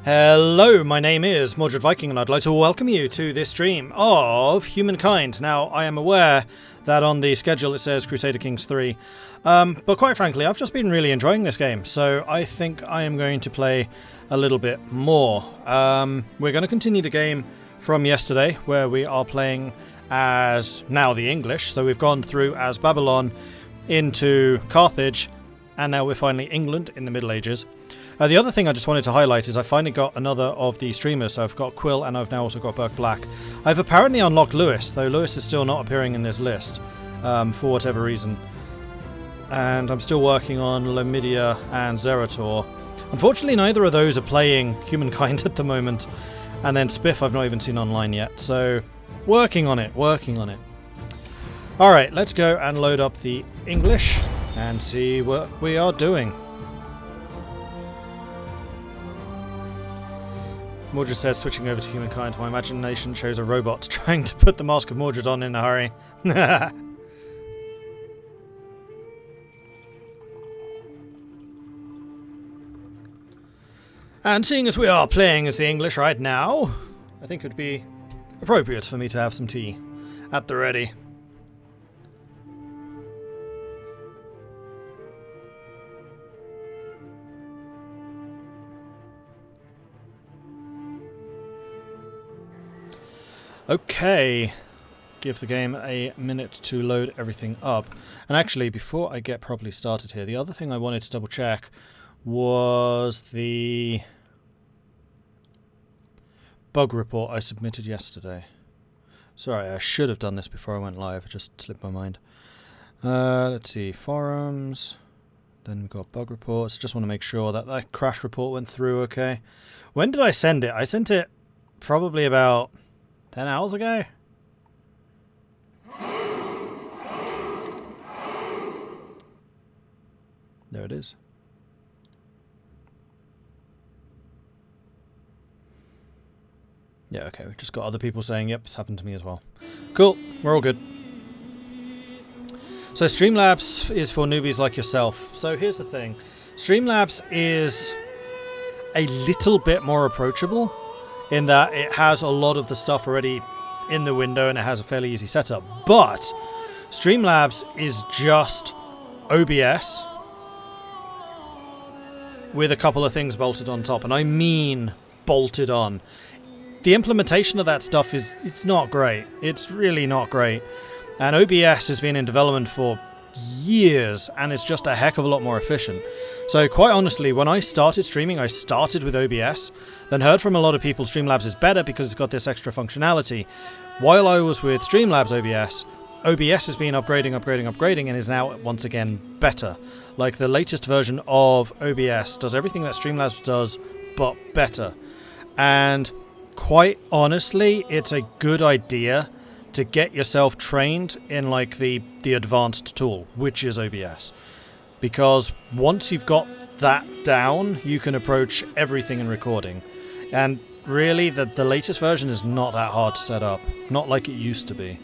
Hello, my name is Mordred Viking and I'd like to welcome you to this stream of Humankind. Now, I am aware that on the schedule it says Crusader Kings 3, but quite frankly I've just been really enjoying this game, so I think I am going to play a little bit more. We're going to continue the game from yesterday, where we are playing as now the English, so we've gone through as Babylon into Carthage, and now we're finally England in the Middle Ages. The other thing I just wanted to highlight is I finally got another of the streamers, so I've got Quill and I've now also got Burke Black. I've apparently unlocked Lewis, though Lewis is still not appearing in this list, for whatever reason. And I'm still working on Lamidia and Zerator. Unfortunately, neither of those are playing Humankind at the moment, and then Spiff I've not even seen online yet, so working on it. Alright, let's go and load up the English and see what we are doing. Mordred says, switching over to Humankind, my imagination shows a robot trying to put the Mask of Mordred on in a hurry. And seeing as we are playing as the English right now, I think it would be appropriate for me to have some tea at the ready. Okay, give the game a minute to load everything up. And actually, before I get properly started here, the other thing I wanted to double check was the bug report I submitted yesterday. Sorry, I should have done this before I went live, it just slipped my mind. Let's see, forums, then we've got bug reports. Just want to make sure that that crash report went through okay. When did I send it? I sent it probably about 10 hours ago? There it is. Yeah, okay, we've just got other people saying, yep, it's happened to me as well. Cool, we're all good. So Streamlabs is for newbies like yourself. So here's the thing. Streamlabs is a little bit more approachable, in that it has a lot of the stuff already in the window and it has a fairly easy setup. But Streamlabs is just OBS with a couple of things bolted on top. And I mean bolted on. The implementation of that stuff it's not great. It's really not great. And OBS has been in development for years and it's just a heck of a lot more efficient. So quite honestly, when I started streaming, I started with OBS, then heard from a lot of people Streamlabs is better because it's got this extra functionality. While I was with Streamlabs OBS has been upgrading and is now once again better. Like the latest version of OBS does everything that Streamlabs does, but better. And quite honestly, it's a good idea to get yourself trained in like the advanced tool, which is OBS. Because once you've got that down, you can approach everything in recording. And really, the latest version is not that hard to set up. Not like it used to be.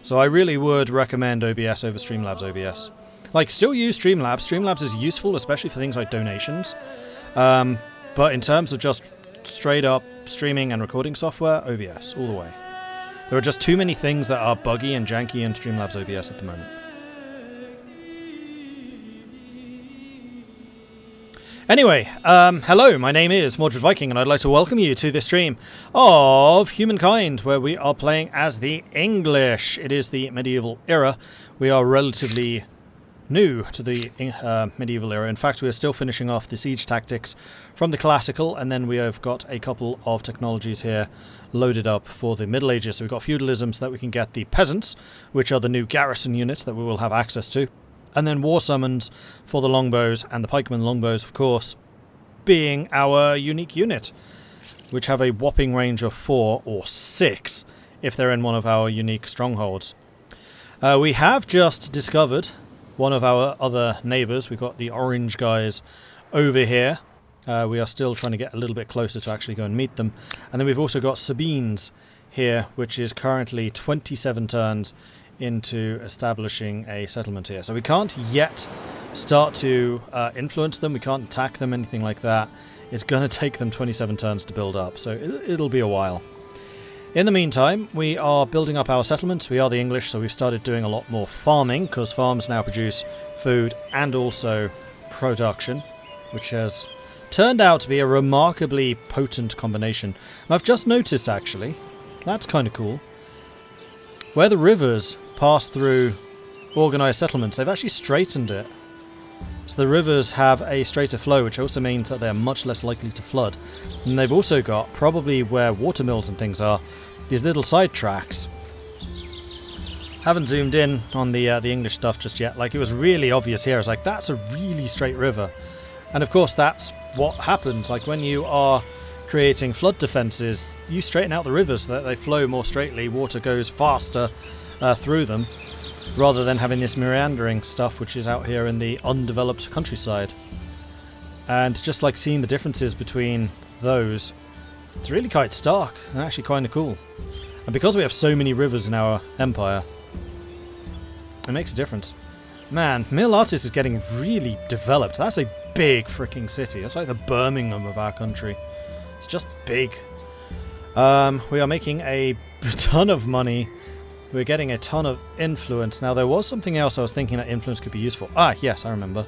So I really would recommend OBS over Streamlabs OBS. Like, still use Streamlabs. Streamlabs is useful, especially for things like donations. But in terms of just straight up streaming and recording software, OBS, all the way. There are just too many things that are buggy and janky in Streamlabs OBS at the moment. Anyway, hello, my name is Mordred Viking and I'd like to welcome you to this stream of Humankind, where we are playing as the English. It is the medieval era. We are relatively new to the medieval era. In fact, we are still finishing off the siege tactics from the classical, and then we have got a couple of technologies here loaded up for the Middle Ages. So we've got feudalism so that we can get the peasants, which are the new garrison units that we will have access to. And then war summons for the longbows, and the pikemen longbows, of course, being our unique unit, which have a whopping range of 4 or 6 if they're in one of our unique strongholds. We have just discovered one of our other neighbours. We've got the orange guys over here. We are still trying to get a little bit closer to actually go and meet them. And then we've also got Sabines here, which is currently 27 turns into establishing a settlement here. So we can't yet start to influence them. We can't attack them, anything like that. it's going to take them 27 turns to build up, so it'll be a while. In the meantime, we are building up our settlements. We are the English, so we've started doing a lot more farming, because farms now produce food and also production, which has turned out to be a remarkably potent combination. And I've just noticed, actually, that's kind of cool, where the rivers pass through organised settlements, they've actually straightened it. So the rivers have a straighter flow, which also means that they're much less likely to flood. And they've also got, probably where watermills and things are, these little side tracks. Haven't zoomed in on the English stuff just yet. Like, it was really obvious here. It's like, that's a really straight river. And of course, that's what happens. Like, when you are creating flood defences, you straighten out the rivers so that they flow more straightly. Water goes faster through them, rather than having this meandering stuff which is out here in the undeveloped countryside. And just like seeing the differences between those, it's really quite stark and actually kind of cool. And because we have so many rivers in our empire, it makes a difference. Man, Mill Artist is getting really developed. That's a big freaking city. That's like the Birmingham of our country. It's just big. We are making a ton of money. We're getting a ton of influence. Now, there was something else I was thinking that influence could be useful. Ah, yes, I remember.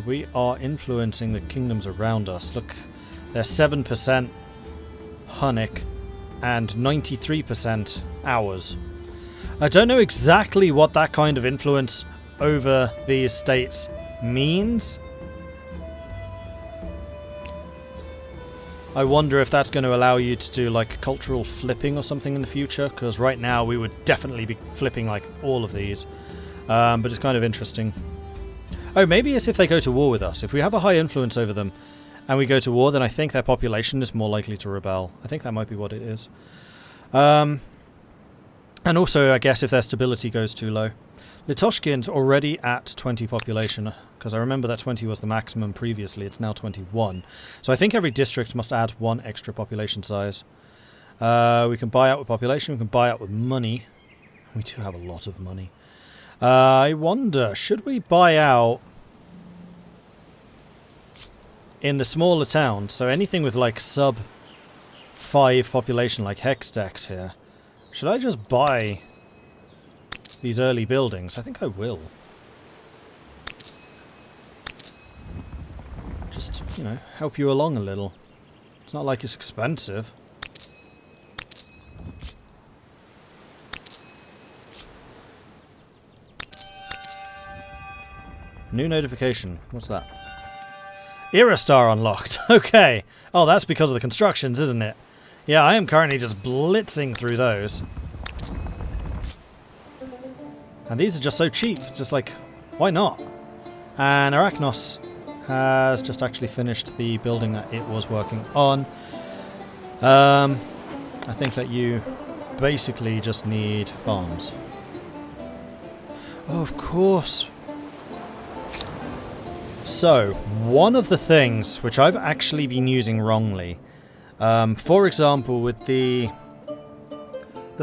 We are influencing the kingdoms around us. Look, they're 7% Hunnic and 93% ours. I don't know exactly what that kind of influence over these states means. I wonder if that's going to allow you to do like cultural flipping or something in the future, because right now we would definitely be flipping like all of these. But it's kind of interesting. Oh, maybe it's if they go to war with us. If we have a high influence over them and we go to war, then I think their population is more likely to rebel. I think that might be what it is. And also, I guess, if their stability goes too low. Litoshkin's already at 20 population, because I remember that 20 was the maximum previously. It's now 21. So I think every district must add 1 extra population size. We can buy out with population. We can buy out with money. We do have a lot of money. I wonder, should we buy out in the smaller towns? So anything with like sub 5 population, like Hexdex here. Should I just buy these early buildings? I think I will. Just, you know, help you along a little. It's not like it's expensive. New notification. What's that? Era Star unlocked. Okay. Oh, that's because of the constructions, isn't it? Yeah, I am currently just blitzing through those. And these are just so cheap. Just like, why not? And Arachnos has just actually finished the building that it was working on. I think that you basically just need farms. Oh, of course. So, one of the things which I've actually been using wrongly, for example, with the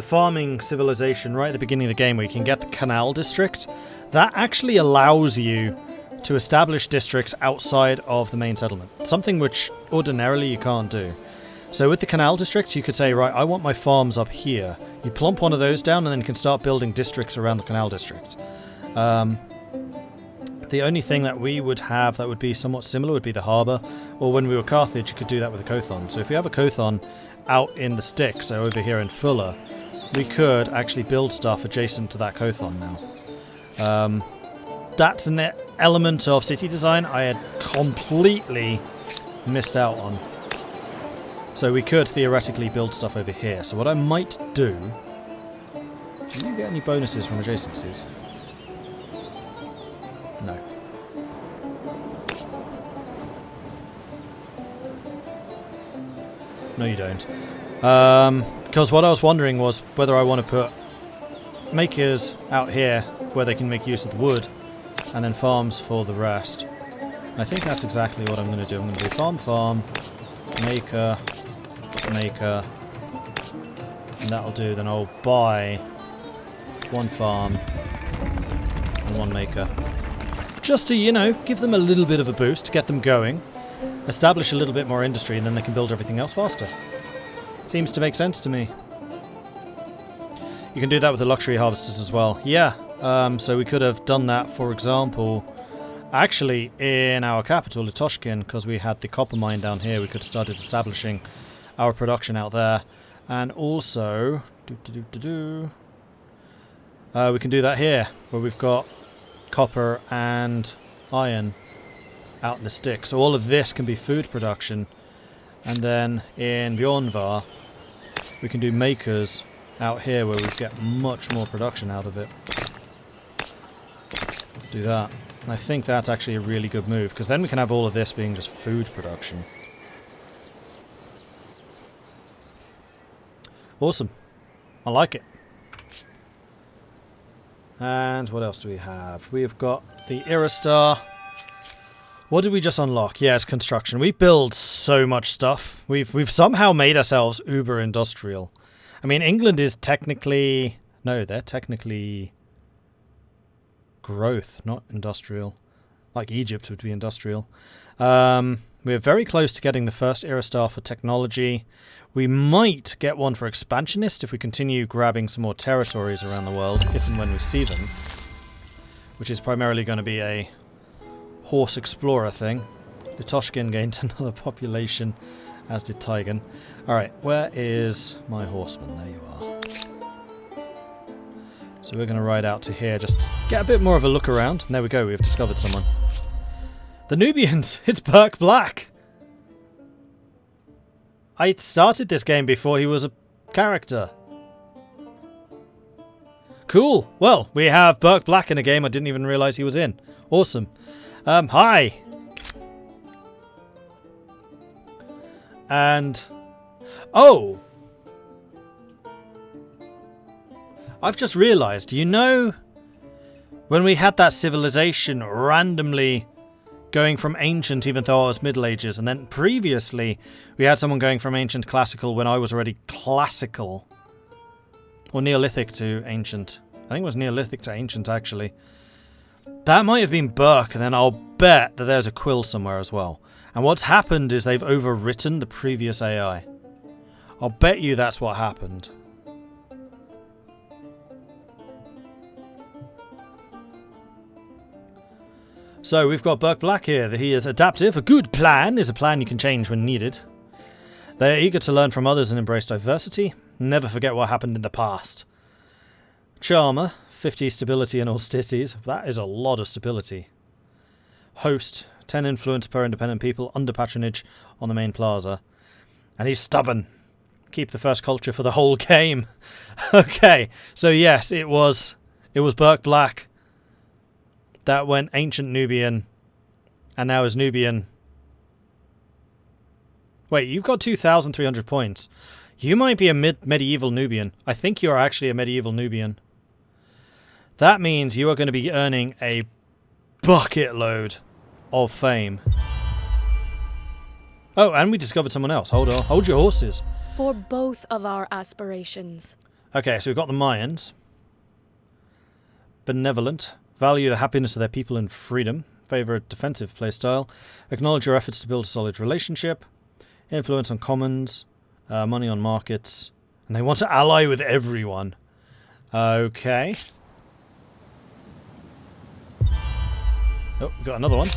farming civilization right at the beginning of the game where you can get the canal district, that actually allows you to establish districts outside of the main settlement, something which ordinarily you can't do. So with the canal district, you could say, right, I want my farms up here. You plump one of those down and then you can start building districts around the canal district. The only thing that we would have that would be somewhat similar would be the harbour, or when we were Carthage, you could do that with a Kothon. So if we have a Kothon out in the sticks, so over here in Fuller, we could actually build stuff adjacent to that Kothon now. That's an element of city design I had completely missed out on. So we could theoretically build stuff over here. So what I might do... Do you get any bonuses from adjacencies? No. No, you don't. Because what I was wondering was whether I want to put makers out here where they can make use of the wood, and then farms for the rest. I think that's exactly what I'm going to do. I'm going to do farm, maker, and that'll do. Then I'll buy 1 farm and 1 maker. just to, you know, give them a little bit of a boost, get them going, establish a little bit more industry, and then they can build everything else faster. Seems to make sense to me. You can do that with the luxury harvesters as well. Yeah, so we could have done that, for example, actually in our capital, Litoshkin, because we had the copper mine down here. We could have started establishing our production out there. And also, we can do that here, where we've got copper and iron out in the stick. So all of this can be food production. And then in Bjornvar, we can do makers out here where we get much more production out of it. Do that. And I think that's actually a really good move, because then we can have all of this being just food production. Awesome. I like it. And what else do we have? We have got the Irastar. What did we just unlock? Yes, construction. We build so much stuff. We've somehow made ourselves uber industrial. I mean, England is technically... No, they're technically growth, not industrial. Like Egypt would be industrial. We're very close to getting the first Irastar for technology. We might get one for expansionist if we continue grabbing some more territories around the world, if and when we see them. Which is primarily going to be a horse explorer thing. Litoshkin gained another population, as did Tigan. Alright, where is my horseman? There you are. So we're going to ride out to here, just get a bit more of a look around. And there we go, we have discovered someone. The Nubians! It's Burke Black! I started this game before he was a character. Cool! Well, we have Burke Black in a game I didn't even realise he was in. Awesome. Hi! And... Oh! I've just realised, you know, when we had that civilization randomly going from ancient even though I was Middle Ages, and then previously we had someone going from ancient classical when I was already classical. Or Neolithic to ancient. I think it was Neolithic to ancient, actually. That might have been Burke, and then I'll bet that there's a quill somewhere as well. And what's happened is they've overwritten the previous AI. I'll bet you that's what happened. So we've got Burke Black here. He is adaptive. A good plan is a plan you can change when needed. They are eager to learn from others and embrace diversity. Never forget what happened in the past. Charmer, 50 stability in all cities. That is a lot of stability. Host, 10 influence per independent people under patronage on the main plaza. And he's stubborn. Keep the first culture for the whole game. Okay, so yes, it was Burke Black that went ancient Nubian and now is Nubian. Wait, you've got 2,300 points. You might be a medieval Nubian. I think you are actually a medieval Nubian. That means you are going to be earning a bucket load of fame. Oh, and we discovered someone else. Hold on. Hold your horses. For both of our aspirations. Okay, so we've got the Mayans. Benevolent. Value the happiness of their people and freedom. Favour a defensive playstyle. Acknowledge your efforts to build a solid relationship. Influence on commons. Money on markets. And they want to ally with everyone. Okay. Oh, we've got another one.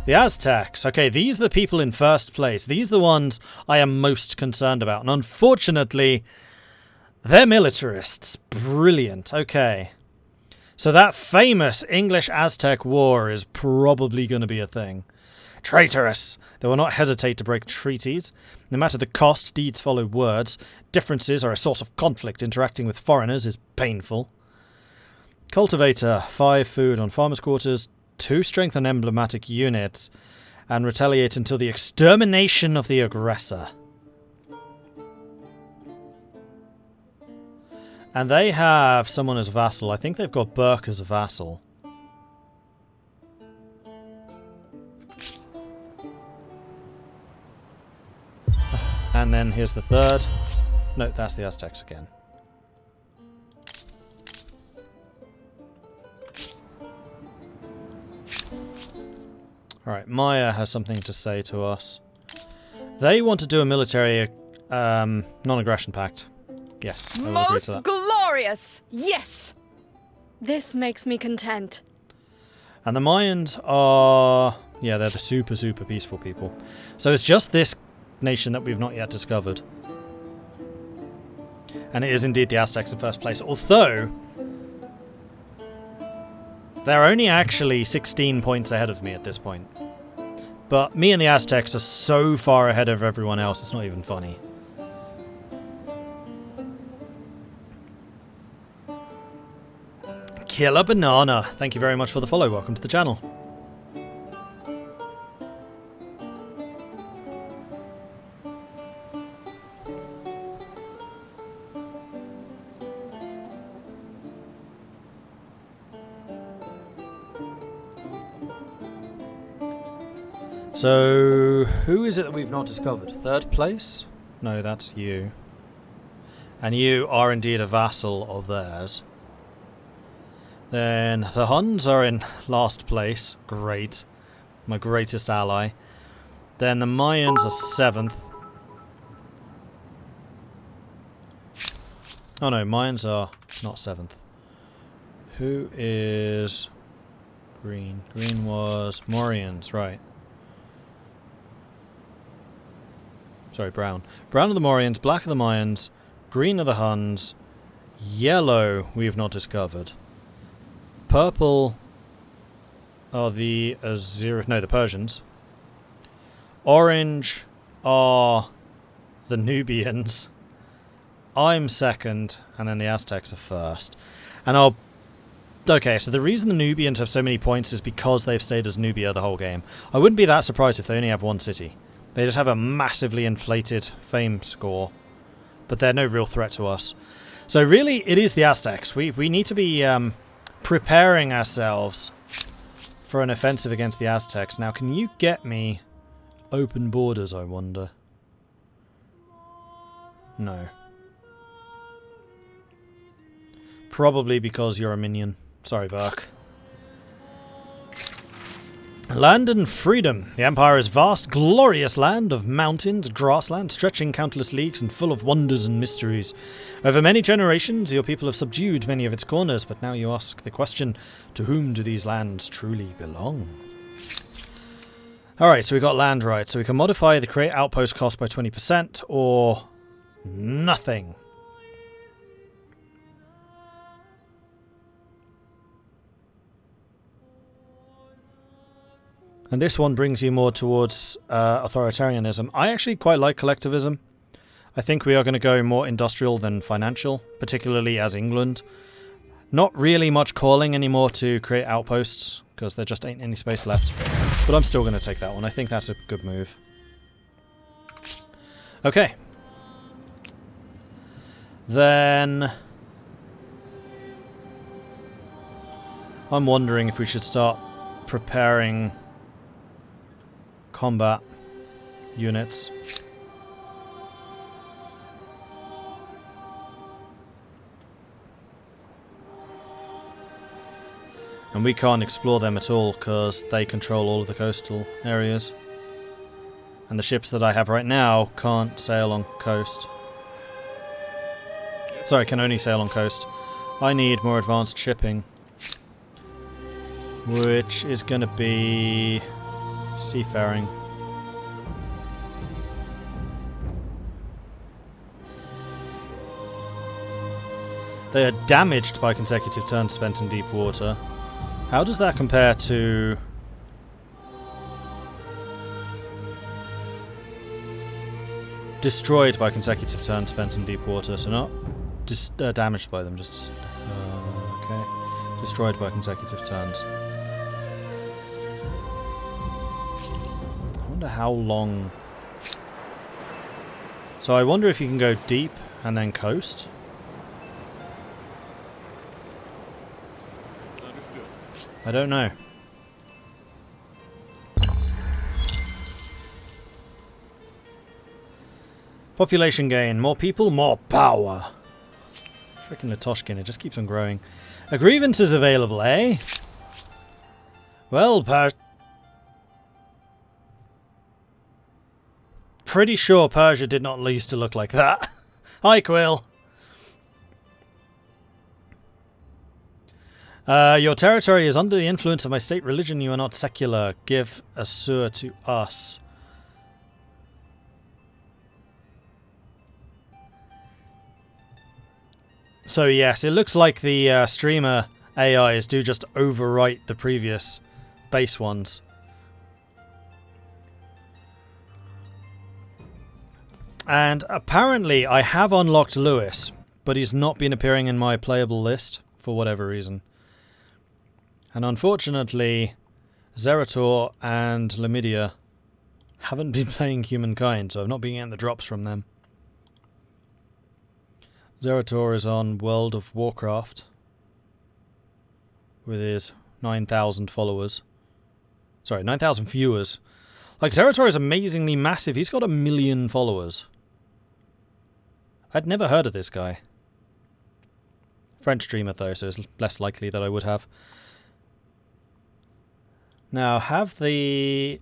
The Aztecs. Okay, these are the people in first place. These are the ones I am most concerned about. And unfortunately, they're militarists. Brilliant. Okay. So that famous English-Aztec war is probably going to be a thing. Traitorous! They will not hesitate to break treaties. No matter the cost, deeds follow words. Differences are a source of conflict. Interacting with foreigners is painful. Cultivator. 5 food on farmers' quarters. 2 strength on emblematic units. And retaliate until the extermination of the aggressor. And they have someone as a vassal. I think they've got Burke as a vassal. And then here's the third. No, that's the Aztecs again. Alright, Meier has something to say to us. They want to do a military non-aggression pact. Yes, I will agree to that. Most glorious! Yes! This makes me content. And the Mayans are... yeah, they're the super, super peaceful people. So it's just this nation that we've not yet discovered. And it is indeed the Aztecs in first place. Although... they're only actually 16 points ahead of me at this point. But me and the Aztecs are so far ahead of everyone else, it's not even funny. Killer Banana. Thank you very much for the follow. Welcome to the channel. So, who is it that we've not discovered? Third place? No, that's you. And you are indeed a vassal of theirs. Then the Huns are in last place. Great. My greatest ally. Then the Mayans are 7th. Oh no, Mayans are not 7th. Who is... green? Green was Morians, right. Sorry, brown. Brown are the Morians, black are the Mayans, green are the Huns, yellow we have not discovered. Purple are the the Persians. Orange are the Nubians. I'm second, and then the Aztecs are first. And I'll... okay, so the reason the Nubians have so many points is because they've stayed as Nubia the whole game. I wouldn't be that surprised if they only have one city. They just have a massively inflated fame score. But they're no real threat to us. So really, it is the Aztecs. We need to be preparing ourselves for an offensive against the Aztecs. Now, can you get me open borders, I wonder? No. Probably because you're a minion. Sorry, Burke. Land and freedom. The Empire is vast, glorious land of mountains, grassland, stretching countless leagues and full of wonders and mysteries. Over many generations, your people have subdued many of its corners, but now you ask the question, to whom do these lands truly belong? Alright, so we got land right. So we can modify the create outpost cost by 20% or nothing. And this one brings you more towards authoritarianism. I actually quite like collectivism. I think we are going to go more industrial than financial, particularly as England. Not really much calling anymore to create outposts, because there just ain't any space left. But I'm still going to take that one. I think that's a good move. Okay. Then... I'm wondering if we should start preparing... combat units. And we can't explore them at all because they control all of the coastal areas. And the ships that I have right now can't sail on coast. Sorry, can only sail on coast. I need more advanced shipping. Which is going to be... seafaring. They are damaged by consecutive turns spent in deep water. How does that compare to... destroyed by consecutive turns spent in deep water? So not damaged by them, just... okay. Destroyed by consecutive turns. I wonder how long... So I wonder if you can go deep and then coast. I don't know. Population gain. More people, more power. Frickin' Latoshkin, it just keeps on growing. A grievance is available, eh? Well, pretty sure Persia did not used to look like that. Hi, Quill. Your territory is under the influence of my state religion. You are not secular. Give Assur to us. So yes, it looks like the streamer AIs do just overwrite the previous base ones. And apparently I have unlocked Lewis, but he's not been appearing in my playable list for whatever reason. And unfortunately, Zerator and Lamidia haven't been playing Humankind, so I've not been getting the drops from them. Zerator is on World of Warcraft with his 9,000 followers. Sorry, 9,000 viewers. Like, Zerator is amazingly massive. He's got 1 million followers. I'd never heard of this guy. French streamer though, so it's less likely that I would have. Now, have the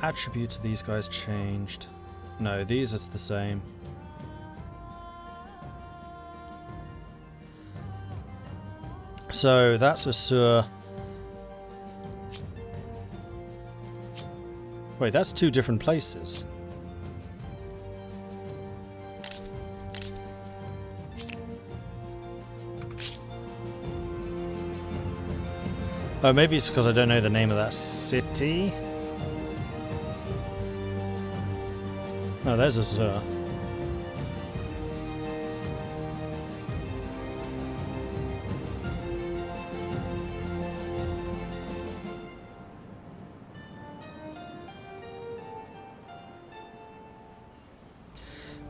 attributes of these guys changed? No, these are the same. So, that's Assur. Wait, that's 2 different places. Oh, maybe it's because I don't know the name of that city. No, there's Assur.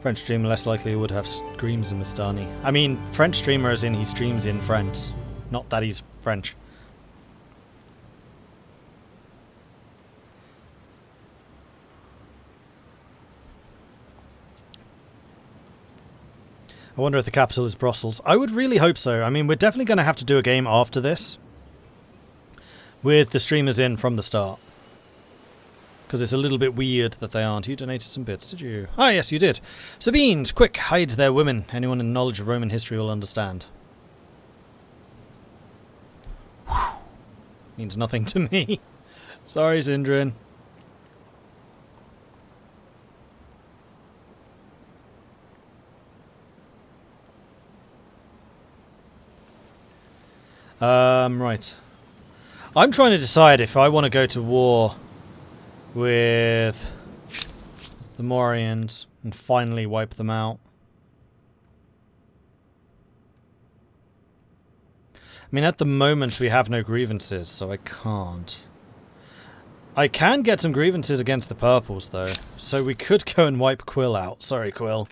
French streamer less likely would have screams in Mastani. I mean, French streamer as in he streams in French. Not that he's French. I wonder if the capital is Brussels. I would really hope so. I mean, we're definitely going to have to do a game after this with the streamers in from the start. Because it's a little bit weird that they aren't. You donated some bits, did you? Ah, yes, you did. Sabines, quick, hide their women. Anyone in knowledge of Roman history will understand. Whew. Means nothing to me. Sorry, Zindrin. Right. I'm trying to decide if I want to go to war with the Morians and finally wipe them out. I mean, at the moment we have no grievances, so I can't. I can get some grievances against the purples, though, so we could go and wipe Quill out. Sorry, Quill.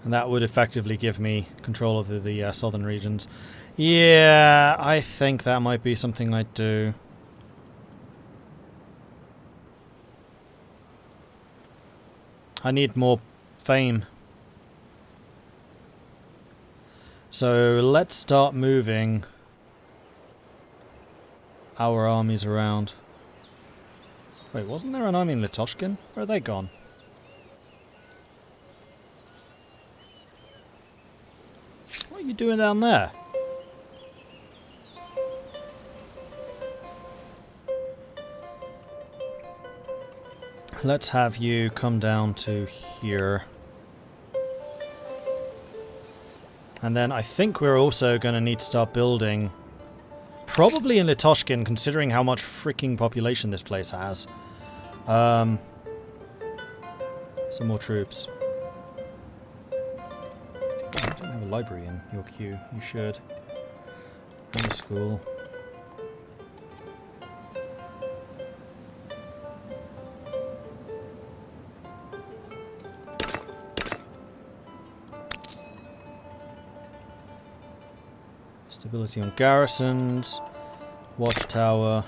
And that would effectively give me control of the southern regions. Yeah, I think that might be something I'd do. I need more fame. So let's start moving our armies around. Wait, wasn't there an army in Litoshkin? Where are they gone? What are you doing down there? Let's have you come down to here. And then I think we're also going to need to start building, probably in Litoshkin, considering how much freaking population this place has. Some more troops. You don't have a library in your queue. You should. And a school. Stability on garrisons. Watchtower.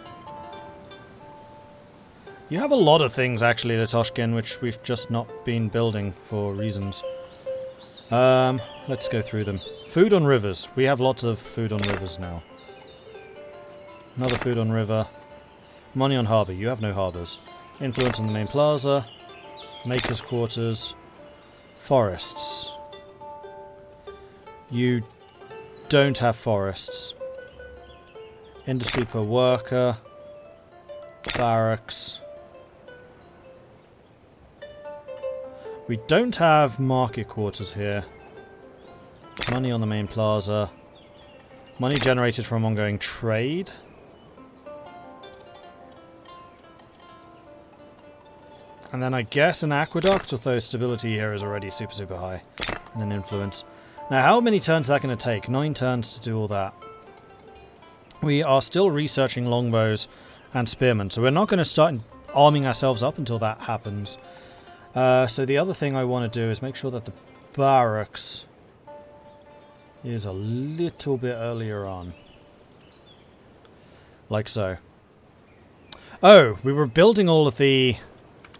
You have a lot of things actually, Litoshkin, which we've just not been building for reasons. Let's go through them. Food on rivers. We have lots of food on rivers now. Another food on river. Money on harbour. You have no harbours. Influence on the main plaza. Maker's quarters. Forests. You don't have forests. Industry per worker. Barracks. We don't have market quarters here. Money on the main plaza. Money generated from ongoing trade. And then I guess an aqueduct, although stability here is already super, super high. And an influence. Now, how many turns is that going to take? 9 turns to do all that. We are still researching longbows and spearmen, so we're not going to start arming ourselves up until that happens. So the other thing I want to do is make sure that the barracks is a little bit earlier on. Like so. Oh, we were building all of the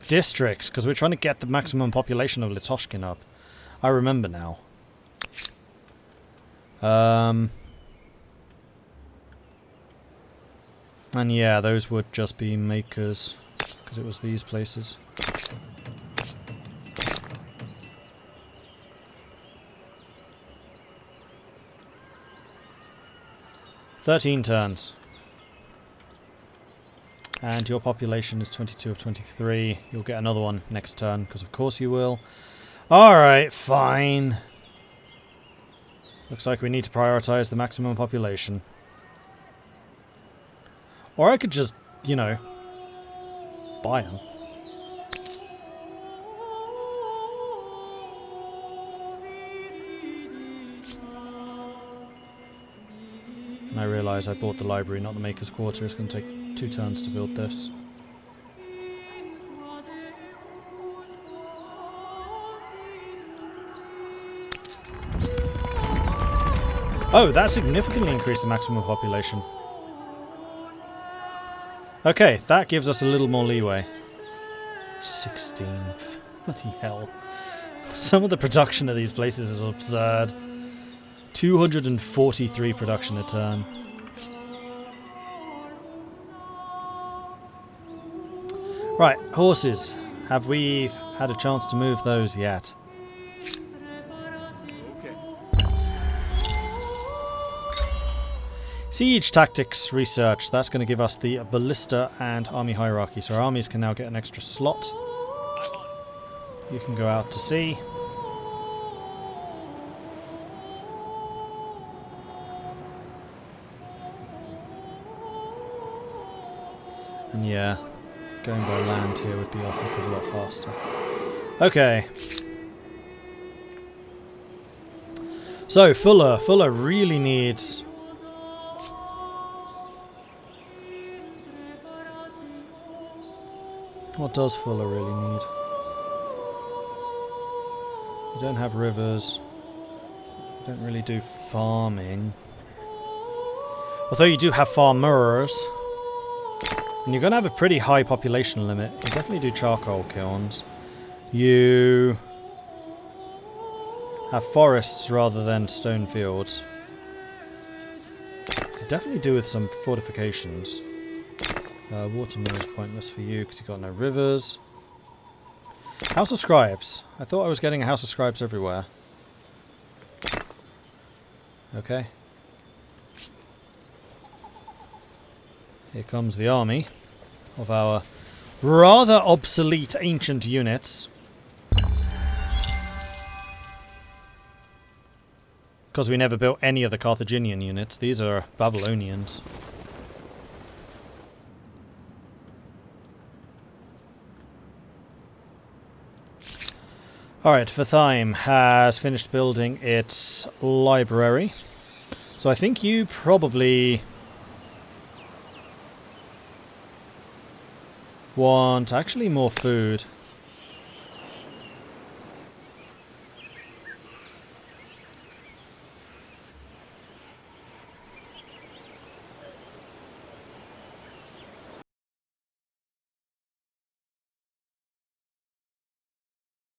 districts because we're trying to get the maximum population of Litoshkin up. I remember now. And yeah, those would just be makers because it was these places. "13 turns. And your population is 22 of 23. You'll get another one next turn, because of course you will. Alright, fine. Looks like we need to prioritize the maximum population. Or I could just, you know, buy them. And I realise I bought the library, not the Maker's Quarter. It's going to take 2 turns to build this. Oh, that significantly increased the maximum population. Okay, that gives us a little more leeway. 16. Bloody hell. Some of the production of these places is absurd. 243 production a turn. Right, horses. Have we had a chance to move those yet? Siege tactics research. That's going to give us the ballista and army hierarchy. So our armies can now get an extra slot. You can go out to sea. And yeah, going by land here would be a heck of a lot faster. Okay. So, Fuller. Fuller really needs... What does Fuller really need? We don't have rivers. We don't really do farming. Although you do have farmers. And you're going to have a pretty high population limit. You definitely do charcoal kilns. You have forests rather than stone fields. Could definitely do with some fortifications. Watermill is pointless for you because you've got no rivers. House of Scribes. I thought I was getting a House of Scribes everywhere. Okay. Here comes the army of our rather obsolete ancient units. Because we never built any of the Carthaginian units. These are Babylonians. Alright, Vertheim has finished building its library. So I think you probably want actually more food.